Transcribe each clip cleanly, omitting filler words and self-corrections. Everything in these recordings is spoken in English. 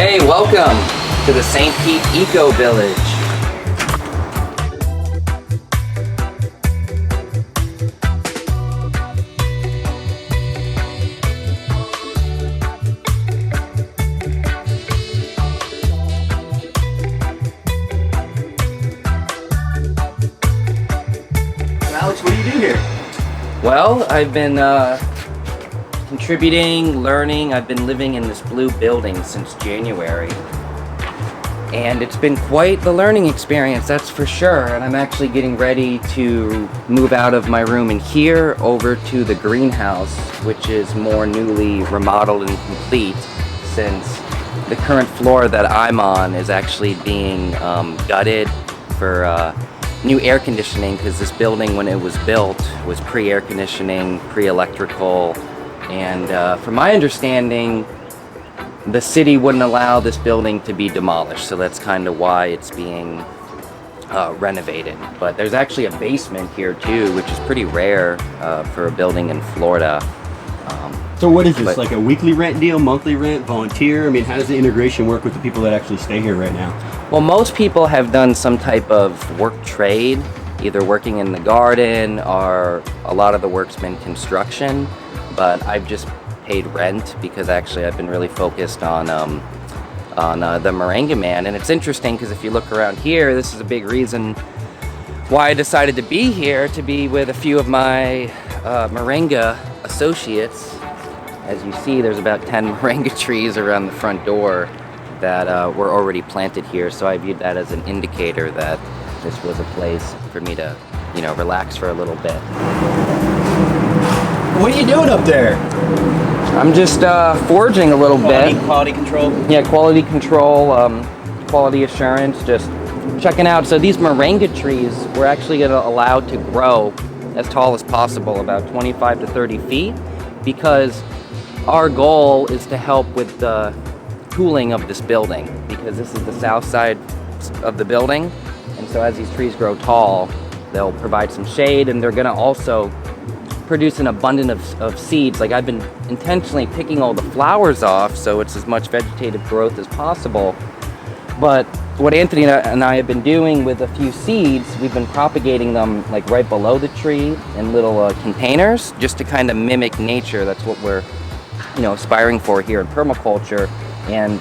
Hey, welcome to the St. Pete Eco Village. Alex, what do you do here? Well, I've been contributing, learning. I've been living in this blue building since January. And it's been quite the learning experience, that's for sure. And I'm actually getting ready to move out of my room in here over to the greenhouse, which is more newly remodeled and complete, since the current floor that I'm on is actually being gutted for new air conditioning, because this building, when it was built, was pre-air conditioning, pre-electrical, and from my understanding, the city wouldn't allow this building to be demolished, so that's kind of why it's being renovated. But there's actually a basement here too, which is pretty rare for a building in Florida. So what is this, like a weekly rent deal, monthly rent, volunteer? I mean, how does the integration work with the people that actually stay here right now? Well, most people have done some type of work trade, either working in the garden or a lot of the work's been construction, but I've just paid rent because actually I've been really focused on the Moringa man. And it's interesting because if you look around here, this is a big reason why I decided to be here, to be with a few of my Moringa associates. As you see, there's about 10 Moringa trees around the front door that were already planted here, so I viewed that as an indicator that this was a place for me to, you know, relax for a little bit. What are you doing up there? I'm just foraging a little bit. Quality control? Yeah, quality control, quality assurance, just checking out. So these Moringa trees we're actually going to allow to grow as tall as possible, about 25 to 30 feet, because our goal is to help with the cooling of this building, because this is the south side of the building, and so as these trees grow tall, they'll provide some shade, and they're going to also produce an abundance of seeds. Like, I've been intentionally picking all the flowers off so it's as much vegetative growth as possible. But what Anthony and I have been doing with a few seeds, we've been propagating them like right below the tree in little containers, just to kind of mimic nature. That's what we're, you know, aspiring for here in permaculture, and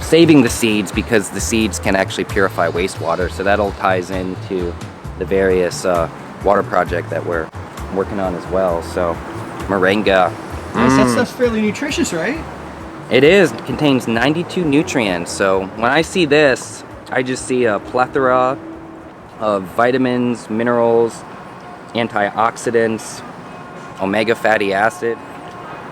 saving the seeds because the seeds can actually purify wastewater. So that all ties into the various water project that we're working on as well. So Moringa. That stuff's fairly nutritious, right? It is. It contains 92 nutrients. So when I see this, I just see a plethora of vitamins, minerals, antioxidants, omega fatty acid.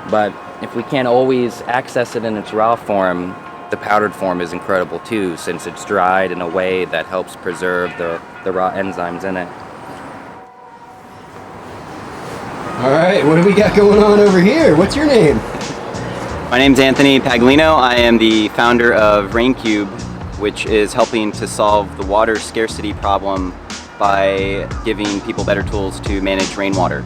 But if we can't always access it in its raw form, the powdered form is incredible too, since it's dried in a way that helps preserve the raw enzymes in it. All right, what do we got going on over here? What's your name? My name's Anthony Paglino. I am the founder of RainCube, which is helping to solve the water scarcity problem by giving people better tools to manage rainwater.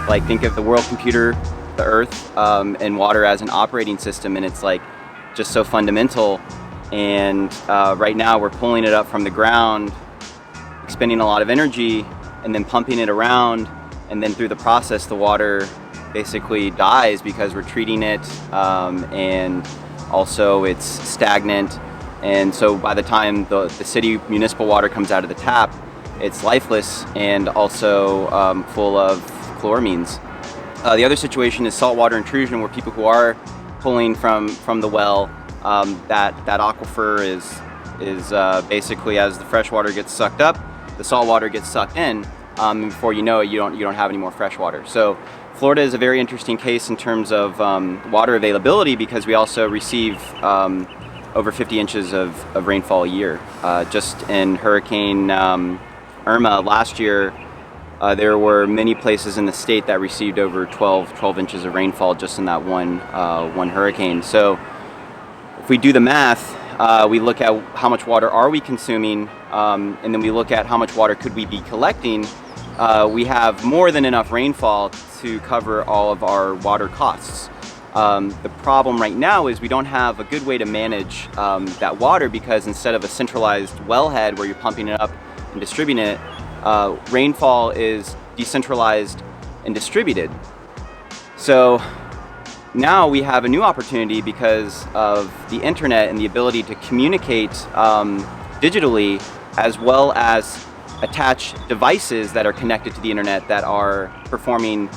Like, think of the world computer, the earth, and water as an operating system, and it's like just so fundamental. And right now we're pulling it up from the ground, expending a lot of energy, and then pumping it around, and then through the process the water basically dies because we're treating it, and also it's stagnant, and so by the time the city municipal water comes out of the tap, it's lifeless and also full of chloramines. The other situation is saltwater intrusion, where people who are pulling from the well, that aquifer is basically, as the fresh water gets sucked up, the salt water gets sucked in, and before you know it, you don't have any more fresh water. So Florida is a very interesting case in terms of water availability, because we also receive over 50 inches of rainfall a year. Just in Hurricane Irma last year, there were many places in the state that received over 12 inches of rainfall just in that one hurricane. So if we do the math, we look at how much water are we consuming, and then we look at how much water could we be collecting. We have more than enough rainfall to cover all of our water costs. The problem right now is we don't have a good way to manage that water, because instead of a centralized wellhead where you're pumping it up and distributing it, rainfall is decentralized and distributed. So now we have a new opportunity because of the internet and the ability to communicate digitally, as well as attach devices that are connected to the internet that are performing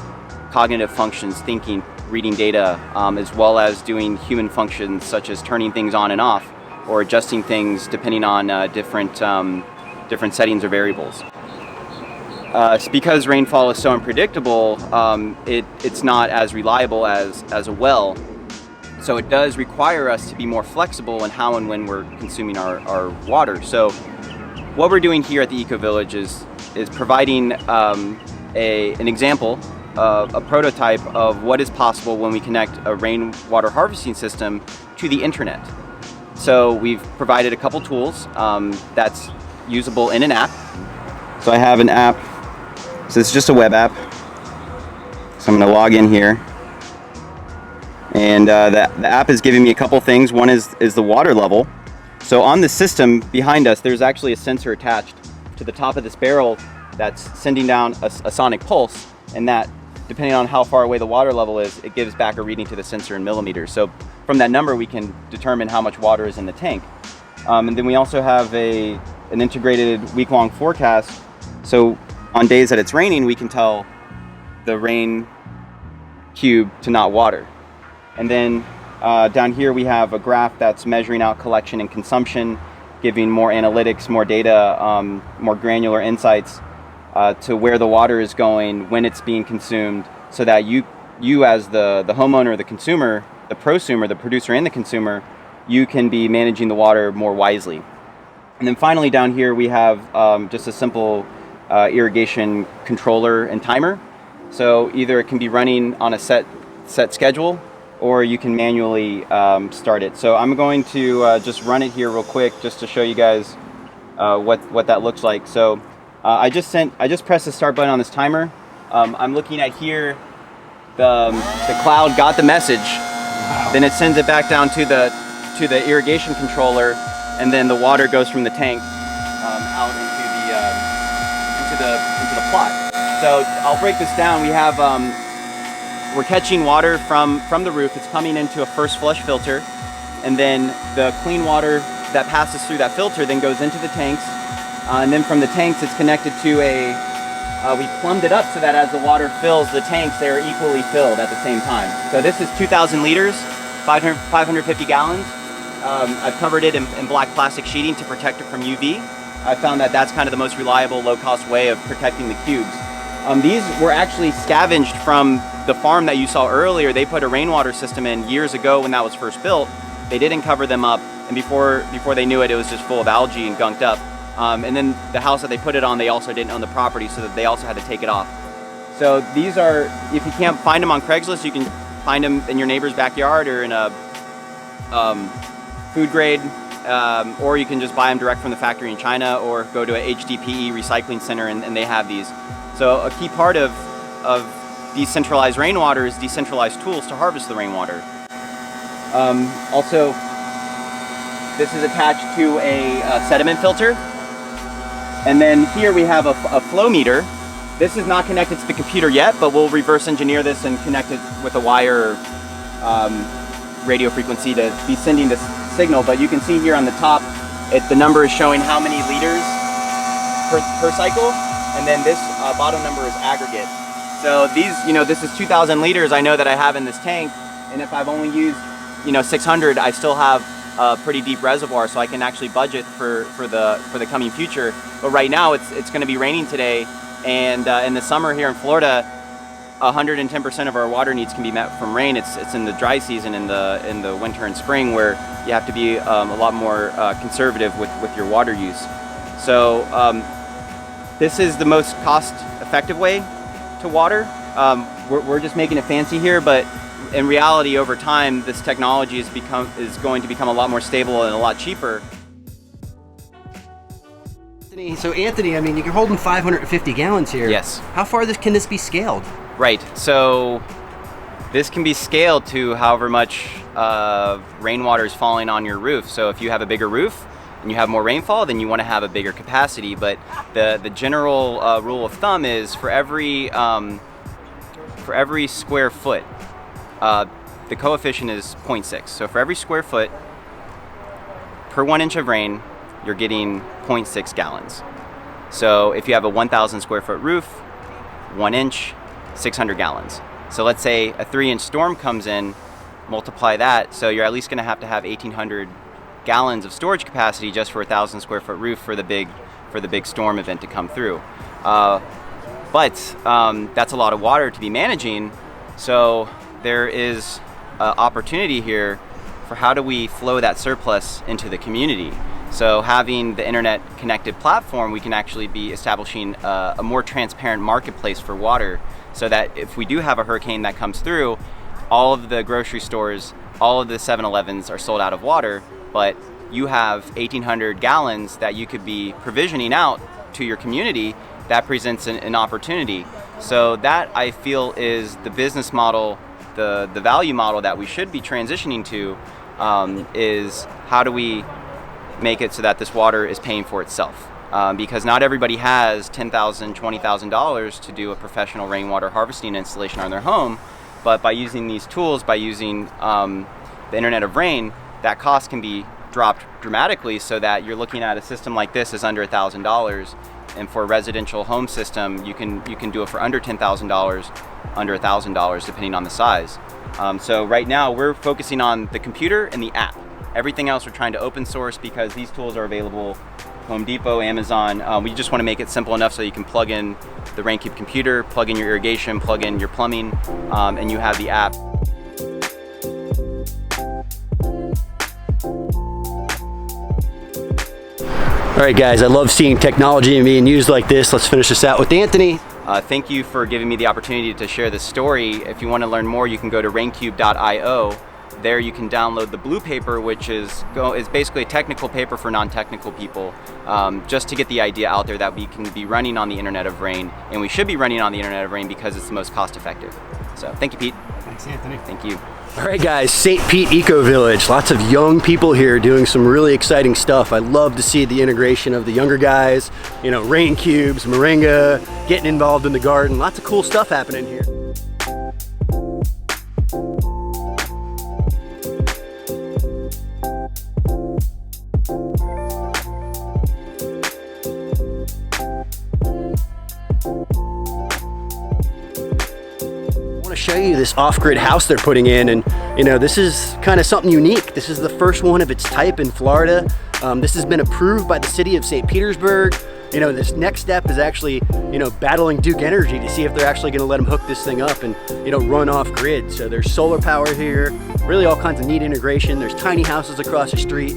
cognitive functions, thinking, reading data, as well as doing human functions such as turning things on and off or adjusting things depending on different settings or variables. Because rainfall is so unpredictable, it's not as reliable as a well. So it does require us to be more flexible in how and when we're consuming our water. So what we're doing here at the Eco Village is providing an example, a prototype of what is possible when we connect a rainwater harvesting system to the internet. So we've provided a couple tools that's usable in an app. So I have an app. So it's just a web app. So I'm going to log in here. And the app is giving me a couple things. One is the water level. So on the system behind us, there's actually a sensor attached to the top of this barrel that's sending down a sonic pulse. And that, depending on how far away the water level is, it gives back a reading to the sensor in millimeters. So from that number, we can determine how much water is in the tank. And then we also have an integrated week-long forecast. So on days that it's raining, we can tell the rain cube to not water. And then down here we have a graph that's measuring out collection and consumption, giving more analytics, more data, more granular insights to where the water is going, when it's being consumed, so that you as the homeowner, the consumer, the prosumer, the producer and the consumer, you can be managing the water more wisely. And then finally down here we have just a simple irrigation controller and timer. So either it can be running on a set schedule, or you can manually start it. So I'm going to just run it here real quick just to show you guys what that looks like. So I just pressed the start button on this timer. I'm looking at here, the cloud got the message. Wow. Then it sends it back down to the irrigation controller, and then the water goes from the tank out into the plot. So I'll break this down. We have we're catching water from the roof. It's coming into a first flush filter, and then the clean water that passes through that filter then goes into the tanks, and then from the tanks it's connected to we plumbed it up so that as the water fills the tanks, they are equally filled at the same time. So this is 2,000 liters, 550 gallons. I've covered it in black plastic sheeting to protect it from UV. I found that that's kind of the most reliable, low-cost way of protecting the cubes. These were actually scavenged from the farm that you saw earlier. They put a rainwater system in years ago when that was first built. They didn't cover them up, and before they knew it, it was just full of algae and gunked up. And then the house that they put it on, they also didn't own the property, so that they also had to take it off. So these are, if you can't find them on Craigslist, you can find them in your neighbor's backyard or in a food grade, or you can just buy them direct from the factory in China, or go to a HDPE recycling center and they have these. So a key part of decentralized rainwater is decentralized tools to harvest the rainwater. Also, this is attached to a sediment filter. And then here we have a flow meter. This is not connected to the computer yet, but we'll reverse engineer this and connect it with a wire radio frequency to be sending this signal. But you can see here on the top, the number is showing how many liters per cycle, and then this bottom number is aggregate. So these, this is 2,000 liters I know that I have in this tank, and if I've only used, 600, I still have a pretty deep reservoir, so I can actually budget for the coming future. But right now it's going to be raining today, and in the summer here in Florida, 110% of our water needs can be met from rain. It's in the dry season, in the winter and spring, where you have to be a lot more conservative with your water use. So this is the most cost-effective way to water. We're just making it fancy here, but in reality, over time, this technology is going to become a lot more stable and a lot cheaper. So Anthony, I mean, you're holding 550 gallons here. Yes. How far can this be scaled? Right. So this can be scaled to however much rainwater is falling on your roof. So if you have a bigger roof and you have more rainfall, then you want to have a bigger capacity. But the general rule of thumb is for every square foot, the coefficient is 0.6. So for every square foot per 1 inch of rain, you're getting 0.6 gallons. So if you have a 1,000 square foot roof, 1 inch, 600 gallons. So let's say a 3-inch storm comes in, multiply that, so you're at least going to have 1,800 gallons of storage capacity just for a 1,000 square foot roof for the big storm event to come through. But that's a lot of water to be managing. So there is an opportunity here for how do we flow that surplus into the community. So having the internet connected platform, we can actually be establishing a more transparent marketplace for water, so that if we do have a hurricane that comes through, all of the grocery stores, all of the 7-Elevens are sold out of water, but you have 1,800 gallons that you could be provisioning out to your community. That presents an opportunity. So that, I feel, is the business model, the value model that we should be transitioning to, is how do we make it so that this water is paying for itself? Because not everybody has $10,000, $20,000 to do a professional rainwater harvesting installation on their home, but by using these tools, by using the Internet of Rain, that cost can be dropped dramatically, so that you're looking at a system like this is under $1,000, and for a residential home system, you can do it for under $10,000, under $1,000, depending on the size. So right now we're focusing on the computer and the app. Everything else we're trying to open source because these tools are available Home Depot, Amazon. We just want to make it simple enough so you can plug in the RainCube computer, plug in your irrigation, plug in your plumbing, and you have the app. All right, guys, I love seeing technology being used like this. Let's finish this out with Anthony. Thank you for giving me the opportunity to share this story. If you want to learn more, you can go to raincube.io. There you can download the blue paper, which is basically a technical paper for non-technical people, just to get the idea out there that we can be running on the Internet of Rain, and we should be running on the Internet of Rain because it's the most cost effective. So thank you, Pete. Thanks, Anthony. Thank you. All right, guys, St. Pete Eco Village. Lots of young people here doing some really exciting stuff. I love to see the integration of the younger guys, you know, rain cubes, Moringa, getting involved in the garden. Lots of cool stuff happening here. Show you this off-grid house they're putting in, and you know, this is kind of something unique. This is the first one of its type in Florida. This has been approved by the city of St. Petersburg. You know, this next step is actually, you know, battling Duke Energy to see if they're actually going to let them hook this thing up and, you know, run off grid. So there's solar power here, really all kinds of neat integration. There's tiny houses across the street.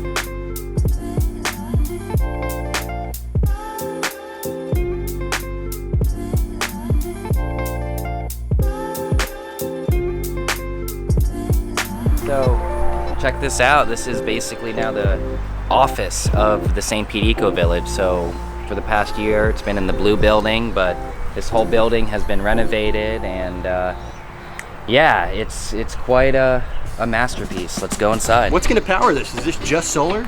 So check this out. This is basically now the office of the St. Pete Eco Village. So for the past year, it's been in the blue building, but this whole building has been renovated, and yeah, it's quite a masterpiece. Let's go inside. What's going to power this? Is this just solar?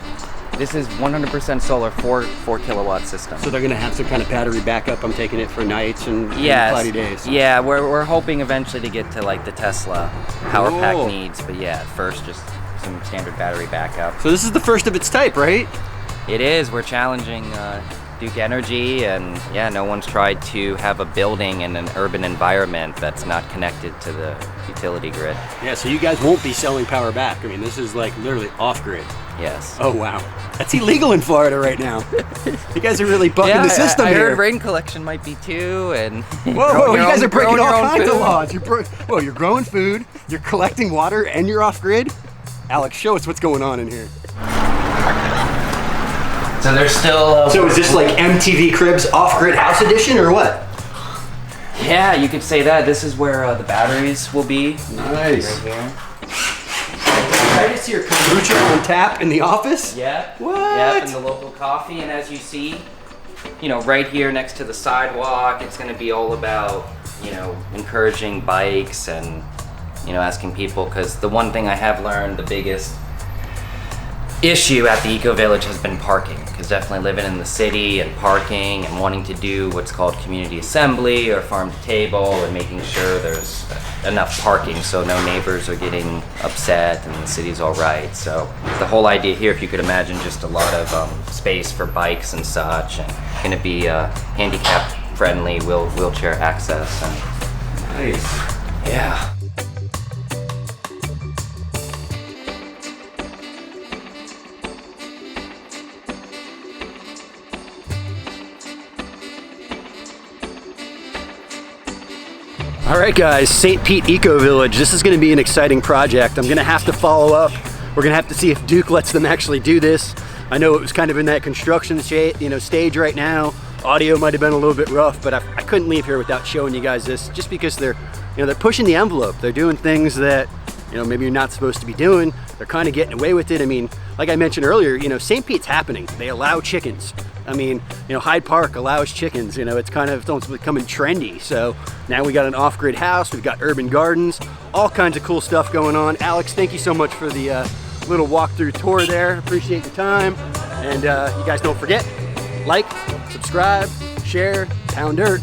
This is 100% solar, 4 kilowatt system. So they're going to have some kind of battery backup. I'm taking it for nights and cloudy days. Yeah, we're hoping eventually to get to like the Tesla power pack needs, but yeah, first just some standard battery backup. So this is the first of its type, right? It is. We're challenging Duke Energy, and yeah, no one's tried to have a building in an urban environment that's not connected to the utility grid. Yeah, so you guys won't be selling power back. I mean, this is like literally off-grid. Yes. Oh, wow. That's illegal in Florida right now. You guys are really bucking the system I here. heard rain collection might be too, and whoa, you guys are breaking all kinds food. of laws. You're growing food, you're collecting water, and you're off-grid? Alex, show us what's going on in here. So there's still... So is this like MTV Cribs off-grid house edition, or what? Yeah, you could say that. This is where the batteries will be. Nice. Right here. I just see your kombucha on tap in the office? Yeah. What? Yep, and the local coffee. And as you see, you know, right here next to the sidewalk, it's going to be all about, you know, encouraging bikes and you know, asking people, because the one thing I have learned, the biggest issue at the Eco Village has been parking, because definitely living in the city and parking and wanting to do what's called community assembly or farm to table and making sure there's enough parking so no neighbors are getting upset and the city's all right. So the whole idea here, if you could imagine, just a lot of space for bikes and such, and going to be handicap friendly, wheelchair access. And Nice. yeah. All right, guys, St. Pete Eco Village. This is going to be an exciting project. I'm going to have to follow up. We're going to have to see if Duke lets them actually do this. I know it was kind of in that construction stage right now. Audio might have been a little bit rough, but I couldn't leave here without showing you guys this, just because they're pushing the envelope. They're doing things that, maybe you're not supposed to be doing. They're kind of getting away with it. I mean, like I mentioned earlier, St. Pete's happening. They allow chickens. I mean, Hyde Park allows chickens. It's kind of almost becoming trendy. So now we got an off-grid house. We've got urban gardens, all kinds of cool stuff going on. Alex, thank you so much for the little walkthrough tour there. Appreciate your time. And you guys don't forget, like, subscribe, share, pound dirt.